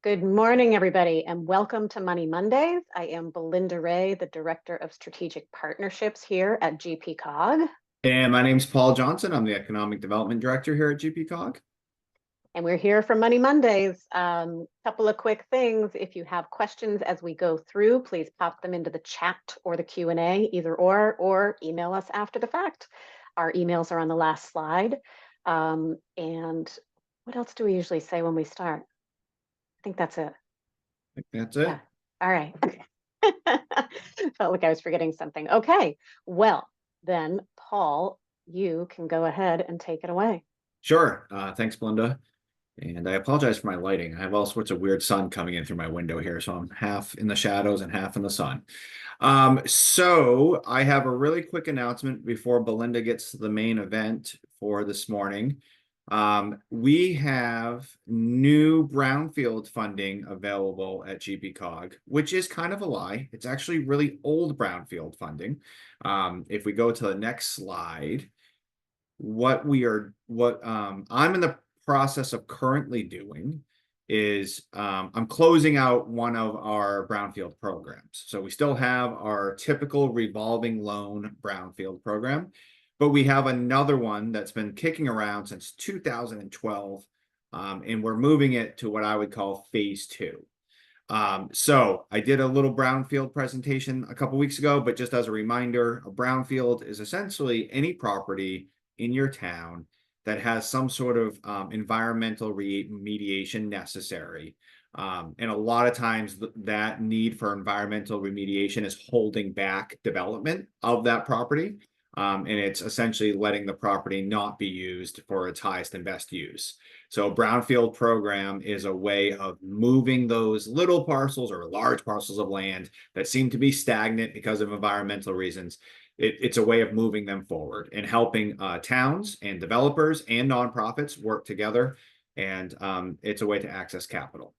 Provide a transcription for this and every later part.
Good morning, everybody, and welcome to Money Mondays. I am Belinda Ray, the Director of Strategic Partnerships here at GPCOG, And my name's Paul Johnson. I'm the Economic Development Director here at GPCOG. and we're here for Money Mondays. Couple of quick things. If you have questions as we go through, please pop them into the chat or the Q&A, either or email us after the fact. Our emails are on the last slide. And what else do we usually say when we start? I think that's it. I think that's Yeah. it. All right. Felt like I was forgetting something. Okay. Well, then, Paul, you can go ahead and take it away. Sure. Thanks, Belinda. And I apologize for my lighting. I have all sorts of weird sun coming in through my window here, so I'm half in the shadows and half in the sun. So I have a really quick announcement before Belinda gets to the main event for this morning. We have new brownfield funding available at GPCOG, which is kind of a lie. It's actually really old brownfield funding. If we go to the next slide, I'm in the process of currently doing is I'm closing out one of our brownfield programs. So we still have our typical revolving loan brownfield program, but we have another one that's been kicking around since 2012, and we're moving it to what I would call phase two. So I did a little brownfield presentation a couple weeks ago, but just as a reminder, a brownfield is essentially any property in your town that has some sort of environmental remediation necessary. And a lot of times that need for environmental remediation is holding back development of that property. And it's essentially letting the property not be used for its highest and best use. So brownfield program is a way of moving those little parcels or large parcels of land that seem to be stagnant because of environmental reasons. It's a way of moving them forward and helping towns and developers and nonprofits work together. And it's a way to access capital.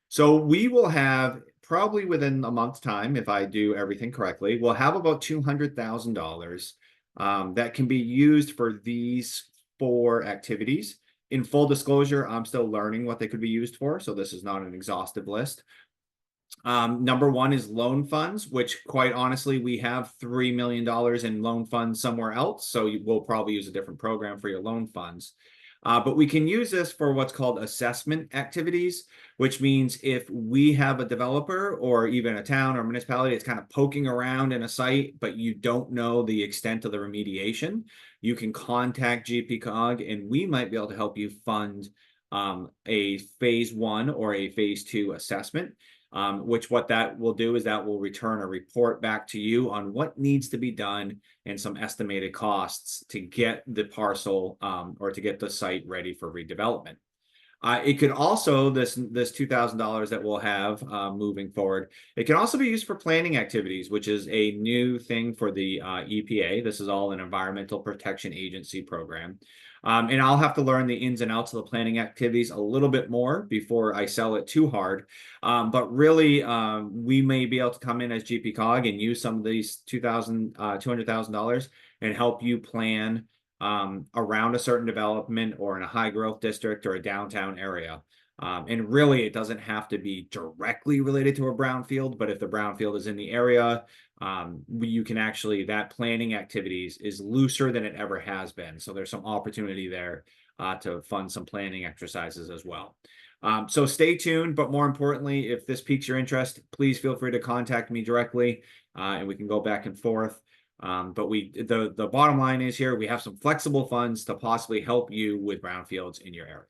So we will have probably within a month's time, if I do everything correctly, we'll have about $200,000 that can be used for these 4 activities. In full disclosure, I'm still learning what they could be used for, so this is not an exhaustive list. Number 1 is loan funds, which quite honestly, we have $3 million in loan funds somewhere else, so we'll probably use a different program for your loan funds. But we can use this for what's called assessment activities, which means if we have a developer or even a town or municipality that's kind of poking around in a site, but you don't know the extent of the remediation, you can contact GPCOG and we might be able to help you fund a phase 1 or a phase 2 assessment. Which what that will do is that will return a report back to you on what needs to be done and some estimated costs to get the parcel or to get the site ready for redevelopment. It could also, this $2,000 that we'll have moving forward, it can also be used for planning activities, which is a new thing for the EPA. This is all an Environmental Protection Agency program. And I'll have to learn the ins and outs of the planning activities a little bit more before I sell it too hard. But really, we may be able to come in as GPCOG and use some of these $200,000 and help you plan around a certain development or in a high growth district or a downtown area. And really, it doesn't have to be directly related to a brownfield, but if the brownfield is in the area, you can actually, that planning activities is looser than it ever has been. So there's some opportunity there to fund some planning exercises as well. So stay tuned, but more importantly, if this piques your interest, please feel free to contact me directly and we can go back and forth. But the bottom line is here, we have some flexible funds to possibly help you with brownfields in your area.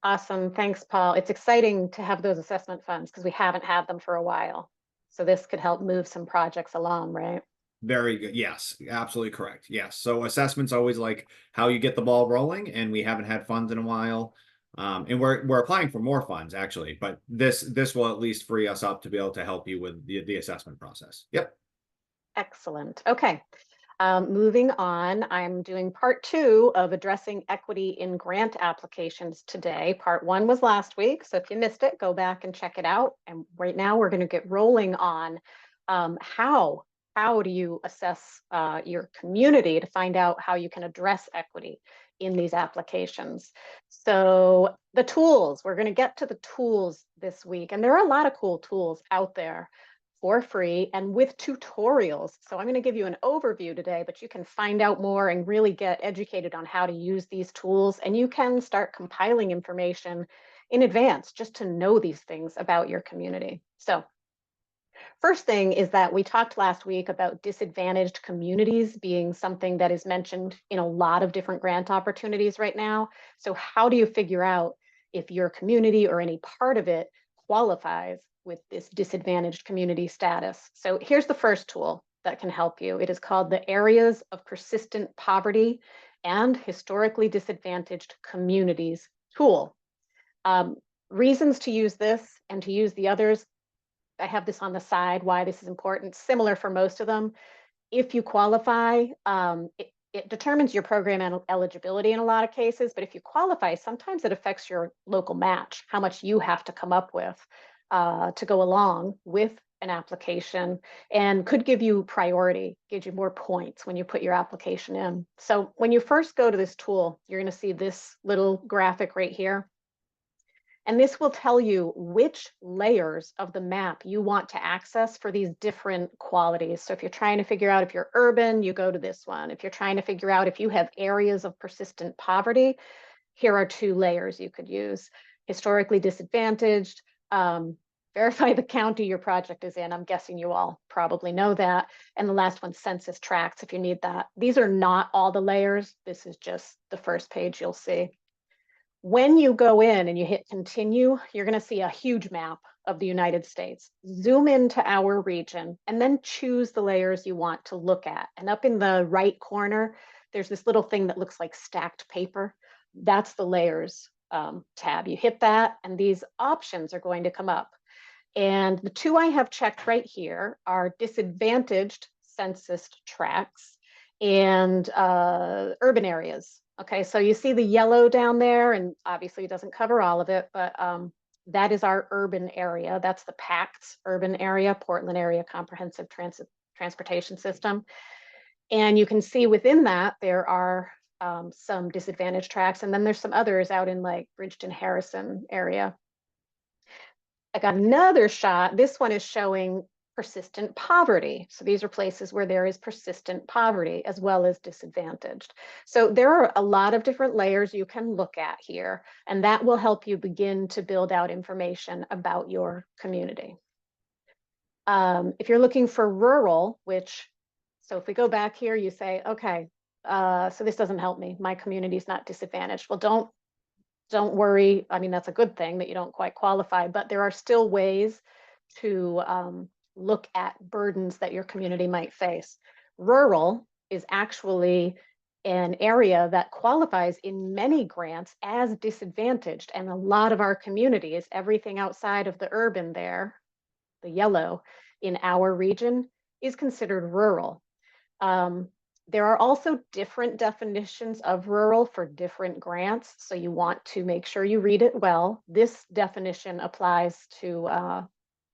Awesome. Thanks, Paul. It's exciting to have those assessment funds because we haven't had them for a while. So this could help move some projects along, right? Very good. Yes, absolutely correct. Yes. So assessment's always like how you get the ball rolling, and we haven't had funds in a while. And we're applying for more funds actually, but this will at least free us up to be able to help you with the assessment process. Yep. Excellent. Okay. Moving on, I'm doing part 2 of addressing equity in grant applications today. Part 1 was last week, so if you missed it, go back and check it out. And right now we're going to get rolling on how do you assess your community to find out how you can address equity in these applications. So the tools, we're going to get to the tools this week, and there are a lot of cool tools out there for free and with tutorials. So I'm going to give you an overview today, but you can find out more and really get educated on how to use these tools, and you can start compiling information in advance just to know these things about your community. So first thing is that we talked last week about disadvantaged communities being something that is mentioned in a lot of different grant opportunities right now. So how do you figure out if your community or any part of it qualifies with this disadvantaged community status? So here's the first tool that can help you. It is called the Areas of Persistent Poverty and Historically Disadvantaged Communities tool. Reasons to use this and to use the others, I have this on the side, why this is important, similar for most of them. If you qualify, it determines your program eligibility in a lot of cases, but if you qualify, sometimes it affects your local match, how much you have to come up with to go along with an application, and could give you priority, gives you more points when you put your application in. So when you first go to this tool, you're going to see this little graphic right here. And this will tell you which layers of the map you want to access for these different qualities. So if you're trying to figure out if you're urban, you go to this one. If you're trying to figure out if you have areas of persistent poverty, here are 2 layers you could use. Historically disadvantaged, verify the county your project is in. I'm guessing you all probably know that. And the last one, census tracts, if you need that. These are not all the layers. This is just the first page you'll see. When you go in and you hit continue, you're going to see a huge map of the United States. Zoom into our region and then choose the layers you want to look at. And up in the right corner, there's this little thing that looks like stacked paper. That's the layers tab. You hit that and these options are going to come up. And the 2 I have checked right here are disadvantaged census tracts and urban areas. Okay, so you see the yellow down there, and obviously it doesn't cover all of it, but that is our urban area. That's the PACTS urban area, Portland Area Comprehensive Transportation System. And you can see within that, there are some disadvantaged tracts, and then there's some others out in like Bridgeton, Harrison area. I got another shot. This one is showing persistent poverty. So these are places where there is persistent poverty as well as disadvantaged. So there are a lot of different layers you can look at here, and that will help you begin to build out information about your community. If you're looking for rural, so if we go back here, you say, okay, so this doesn't help me. My community is not disadvantaged. Well, don't worry. I mean, that's a good thing that you don't quite qualify, but there are still ways to look at burdens that your community might face. Rural is actually an area that qualifies in many grants as disadvantaged. And a lot of our communities, everything outside of the urban there, the yellow in our region, is considered rural. There are also different definitions of rural for different grants, so you want to make sure you read it well. This definition applies to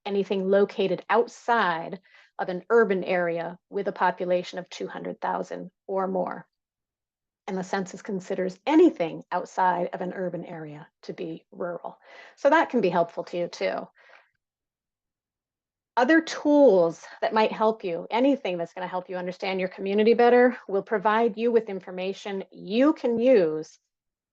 anything located outside of an urban area with a population of 200,000 or more. And the census considers anything outside of an urban area to be rural. So that can be helpful to you too. Other tools that might help you, anything that's going to help you understand your community better, will provide you with information you can use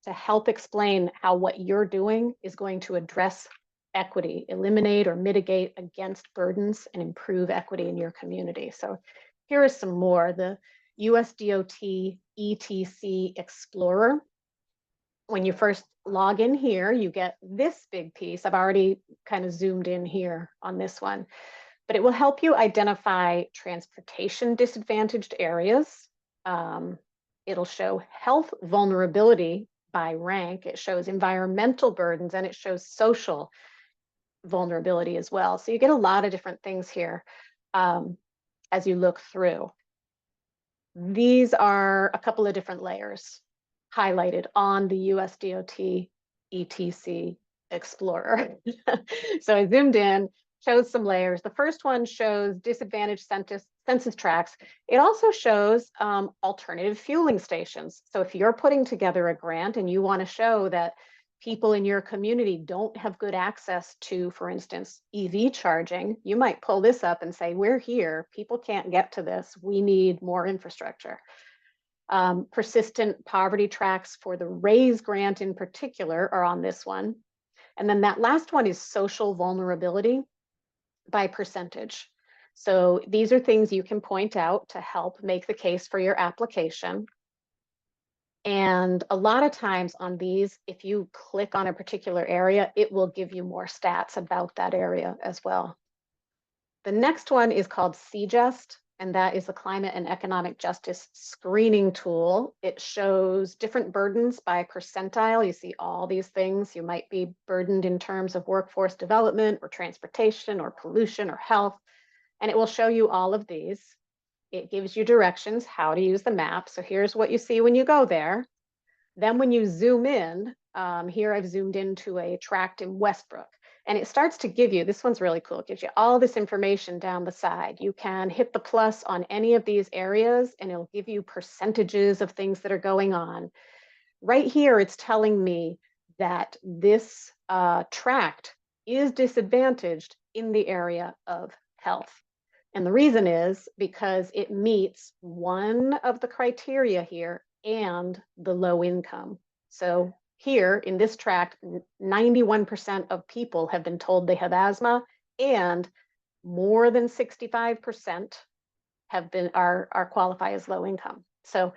to help explain how what you're doing is going to address equity, eliminate or mitigate against burdens, and improve equity in your community. So here is some more. The USDOT ETC Explorer. When you first log in here, you get this big piece. I've already kind of zoomed in here on this one, but it will help you identify transportation disadvantaged areas. It'll show health vulnerability by rank. It shows environmental burdens, and it shows social vulnerability as well. So you get a lot of different things here as you look through. These are a couple of different layers highlighted on the USDOT ETC Explorer. So I zoomed in, shows some layers. The first one shows disadvantaged census tracts. It also shows alternative fueling stations. So if you're putting together a grant and you want to show that people in your community don't have good access to, for instance, EV charging, you might pull this up and say, we're here, people can't get to this, we need more infrastructure. Persistent poverty tracks for the RAISE grant in particular are on this one. And then that last one is social vulnerability by percentage. So these are things you can point out to help make the case for your application. And a lot of times on these, if you click on a particular area, it will give you more stats about that area as well. The next one is called CJUST, and that is the Climate and Economic Justice Screening Tool. It shows different burdens by percentile. You see all these things. You might be burdened in terms of workforce development or transportation or pollution or health, and it will show you all of these. It gives you directions how to use the map. So here's what you see when you go there. Then when you zoom in, here I've zoomed into a tract in Westbrook, and it starts to give you, this one's really cool, it gives you all this information down the side. You can hit the plus on any of these areas and it'll give you percentages of things that are going on. Right here, it's telling me that this tract is disadvantaged in the area of health. And the reason is because it meets one of the criteria here and the low income. So here in this tract, 91% of people have been told they have asthma, and more than 65% have been are qualify as low income. So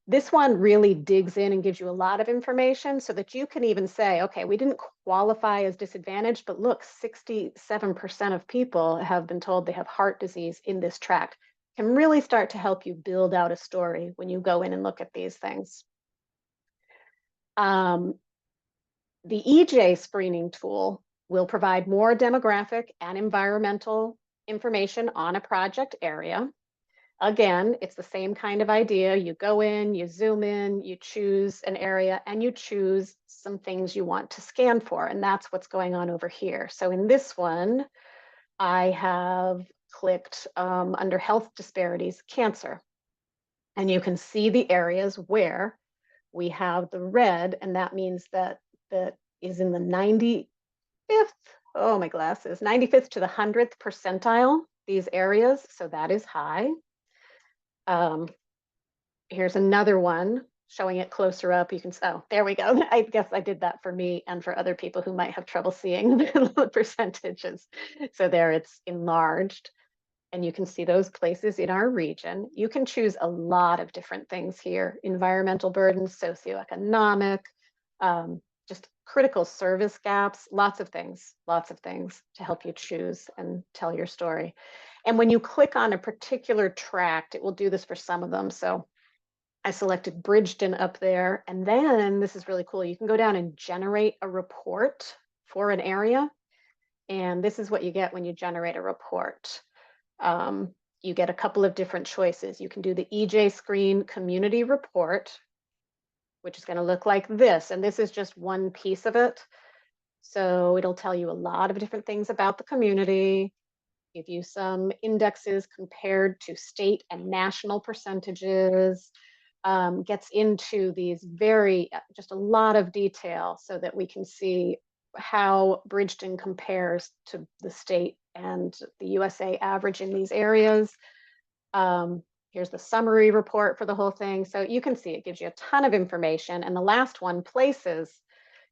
this one really digs in and gives you a lot of information so that you can even say, okay, we didn't qualify as disadvantaged, but look, 67% of people have been told they have heart disease in this tract. Can really start to help you build out a story when you go in and look at these things. The EJ screening tool will provide more demographic and environmental information on a project area. Again, it's the same kind of idea. You go in, you zoom in, you choose an area, and you choose some things you want to scan for. And that's what's going on over here. So in this one, I have clicked under health disparities, cancer. And you can see the areas where we have the red, and that means that that is in the 95th, oh my glasses, 95th to the 100th percentile, these areas. So that is high. Here's another one showing it closer up. You can, oh, there we go. I guess I did that for me and for other people who might have trouble seeing the percentages. So there it's enlarged, and you can see those places in our region. You can choose a lot of different things here: environmental burdens, socioeconomic, just critical service gaps, lots of things to help you choose and tell your story. And when you click on a particular tract, it will do this for some of them. So I selected Bridgeton up there, and then this is really cool. You can go down and generate a report for an area. And this is what you get when you generate a report. You get a couple of different choices. You can do the EJ Screen Community Report, which is going to look like this. And this is just one piece of it. So it'll tell you a lot of different things about the community, give you some indexes compared to state and national percentages, gets into these just a lot of detail so that we can see how Bridgeton compares to the state and the USA average in these areas. Here's the summary report for the whole thing. So you can see it gives you a ton of information. And the last one, places,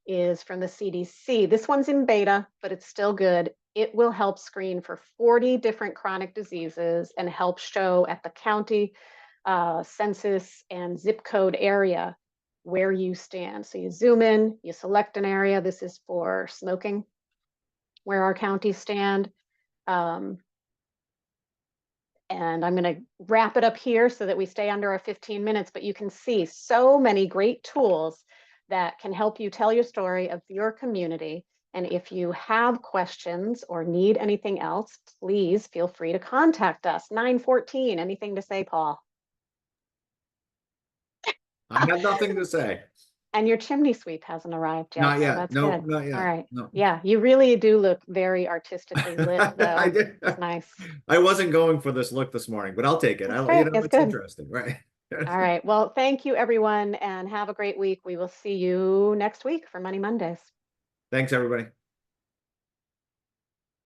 is from the CDC. This one's in beta, but it's still good. It will help screen for 40 different chronic diseases and help show at the county, census, and zip code area where you stand. So you zoom in, you select an area. This is for smoking, where our counties stand. And I'm going to wrap it up here so that we stay under our 15 minutes, but you can see so many great tools that can help you tell your story of your community. And if you have questions or need anything else, please feel free to contact us. 9:14, anything to say, Paul? I have nothing to say. And your chimney sweep hasn't arrived yet, Not so yet. that's No, good. not All yet. right. No. Yeah, you really do look very artistically lit, I though. did. It's nice. I wasn't going for this look this morning, but I'll take it. That's You great. know, It's it's good. interesting, right? All right. Well, thank you, everyone, and have a great week. We will see you next week for Money Mondays. Thanks, everybody.